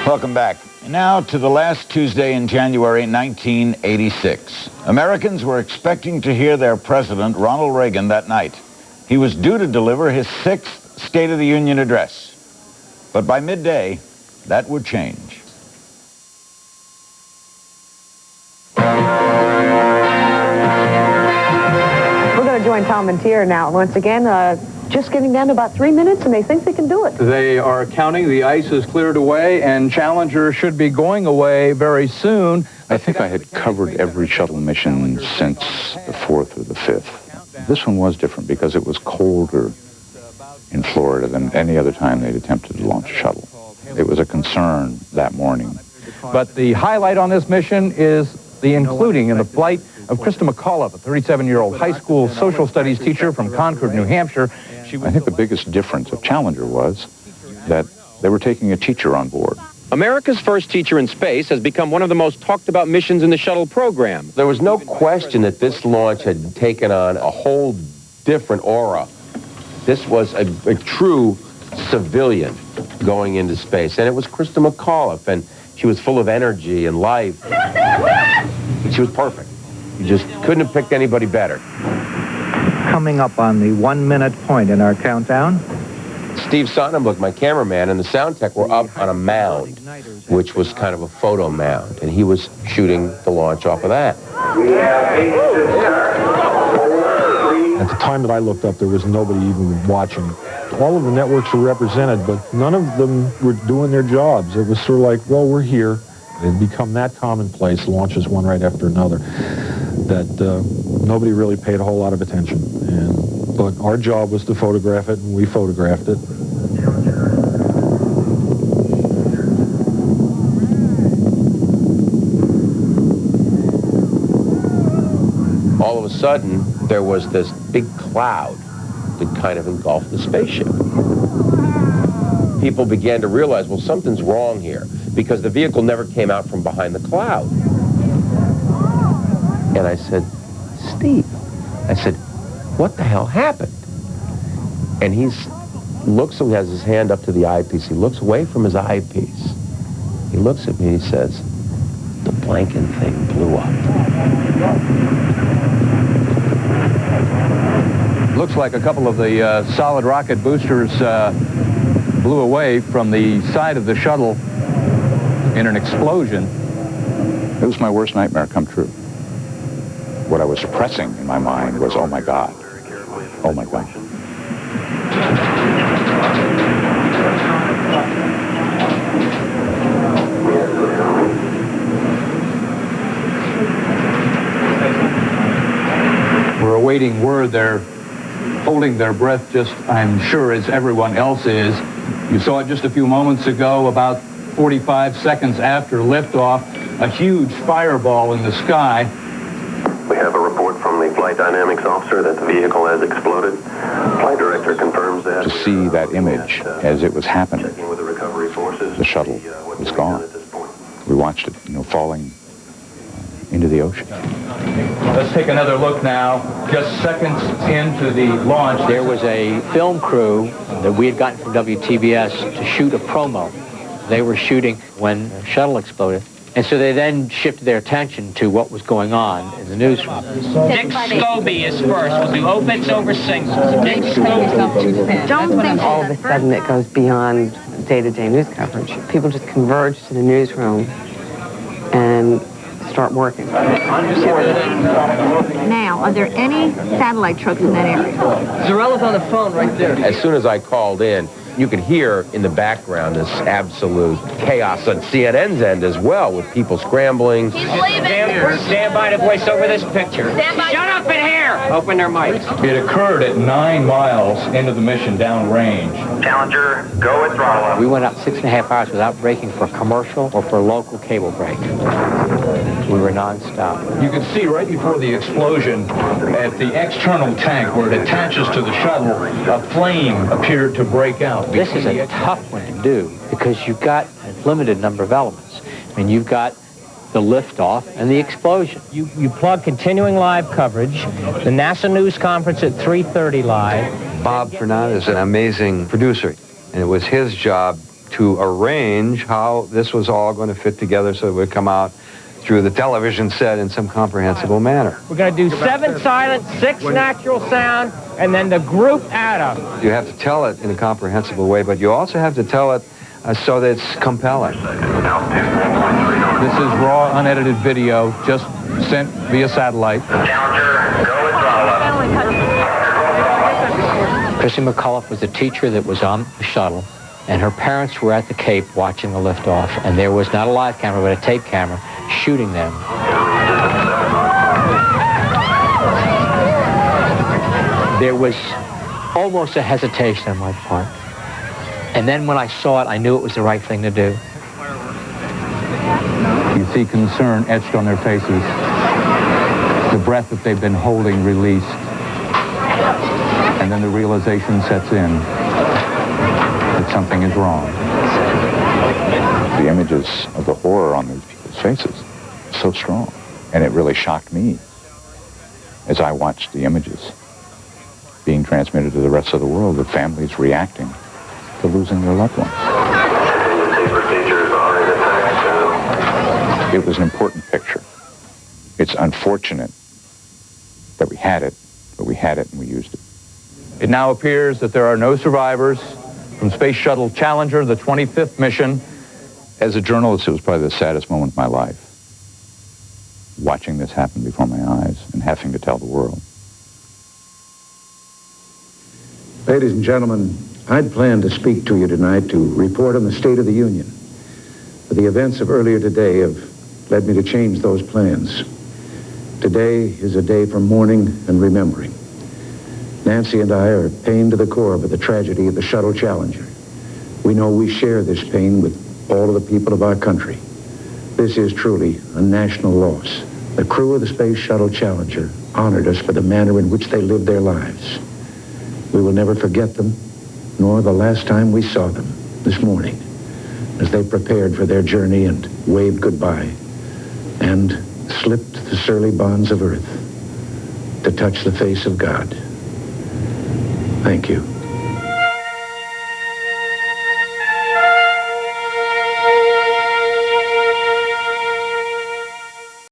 Welcome back. Now to the last Tuesday in January 1986. Americans were expecting to hear their president, Ronald Reagan, that night. He was due to deliver his 6th State of the Union address. But by midday, that would change. We're going to join Tom and Tier now. Once again, just getting down to about 3 minutes, and they think they can do it. They are counting. The ice is cleared away, and Challenger should be going away very soon. I think I had covered every shuttle mission since the 4th or the 5th. This one was different because it was colder in Florida than any other time they'd attempted to launch a shuttle. It was a concern that morning. But the highlight on this mission is the including in the flight of Krista McAuliffe, a 37-year-old high school social studies teacher from Concord, New Hampshire. I think the biggest difference of Challenger was that they were taking a teacher on board. America's first teacher in space has become one of the most talked about missions in the shuttle program. There was no question that this launch had taken on a whole different aura. This was a true civilian going into space, and it was Krista McAuliffe, and she was full of energy and life. She was perfect. You just couldn't have picked anybody better. Coming up on the 1 minute point in our countdown. Steve Sonnenblick, my cameraman, and the sound tech were up on a mound, which was kind of a photo mound, and he was shooting the launch off of that. At the time that I looked up, there was nobody even watching. All of the networks were represented, but none of them were doing their jobs. It was sort of like, well, we're here. It had become that commonplace, launches one right after another, that nobody really paid a whole lot of attention. But our job was to photograph it, and we photographed it. All of a sudden, there was this big cloud that kind of engulfed the spaceship. People began to realize, well, something's wrong here, because the vehicle never came out from behind the cloud. And I said, Steve, I said, what the hell happened? And he looks and has his hand up to the eyepiece. He looks away from his eyepiece. He looks at me and he says, the blanking thing blew up. Looks like a couple of the solid rocket boosters blew away from the side of the shuttle in an explosion. It was my worst nightmare come true. What I was suppressing in my mind was, oh my God. Oh my God. We're awaiting word. They're holding their breath just, I'm sure, as everyone else is. You saw it just a few moments ago, about 45 seconds after liftoff, a huge fireball in the sky. We have a report from the flight dynamics officer that the vehicle has exploded. Flight director confirms that. To see that image as it was happening, With the recovery forces, the shuttle was gone. We watched it, falling into the ocean. Let's take another look now, just seconds into the launch. There was a film crew that we had gotten from WTBS to shoot a promo. They were shooting when the shuttle exploded. And so they then shifted their attention to what was going on in the newsroom. Dick Scobie is first. We'll do obits over singles. Dick Scobie. All of a sudden, it goes beyond day-to-day news coverage. People just converge to the newsroom and start working. Now, are there any satellite trucks in that area? Zarella's on the phone right there. As soon as I called in, you could hear in the background this absolute chaos on CNN's end as well, with people scrambling. He's leaving. Stand by to voice over this picture. Shut up in here! Open their mics. It occurred at 9 miles into the mission downrange. Challenger, go at throttle. We went up 6.5 hours without breaking for a commercial or for a local cable break. We were nonstop. You can see right before the explosion at the external tank where it attaches to the shuttle, a flame appeared to break out. This is a tough one to do because you've got a limited number of elements. I mean, you've got the liftoff and the explosion. You plug continuing live coverage, the NASA news conference at 3:30 live. Bob Fernand is an amazing producer, and it was his job to arrange how this was all going to fit together so it would come out through the television set in some comprehensible manner. We're going to do 7 silent, 6 natural sound, and then the group atom. You have to tell it in a comprehensible way, but you also have to tell it so that it's compelling. This is raw, unedited video, just sent via satellite. Chrissy McCullough was a teacher that was on the shuttle, and her parents were at the Cape watching the liftoff, and there was not a live camera, but a tape camera shooting them. There was almost a hesitation on my part. And then when I saw it, I knew it was the right thing to do. You see concern etched on their faces. The breath that they've been holding released. And then the realization sets in that something is wrong. The images of the horror on these people's faces, so strong. And it really shocked me as I watched the images being transmitted to the rest of the world, the families reacting to losing their loved ones. It was an important picture. It's unfortunate that we had it, but we had it and we used it. It now appears that there are no survivors from Space Shuttle Challenger, the 25th mission. As a journalist, it was probably the saddest moment of my life, watching this happen before my eyes and having to tell the world. Ladies and gentlemen, I'd planned to speak to you tonight to report on the State of the Union. But the events of earlier today have led me to change those plans. Today is a day for mourning and remembering. Nancy and I are pained to the core by the tragedy of the Shuttle Challenger. We know we share this pain with all of the people of our country. This is truly a national loss. The crew of the Space Shuttle Challenger honored us for the manner in which they lived their lives. We will never forget them, nor the last time we saw them this morning, as they prepared for their journey and waved goodbye and slipped the surly bonds of earth to touch the face of God. Thank you.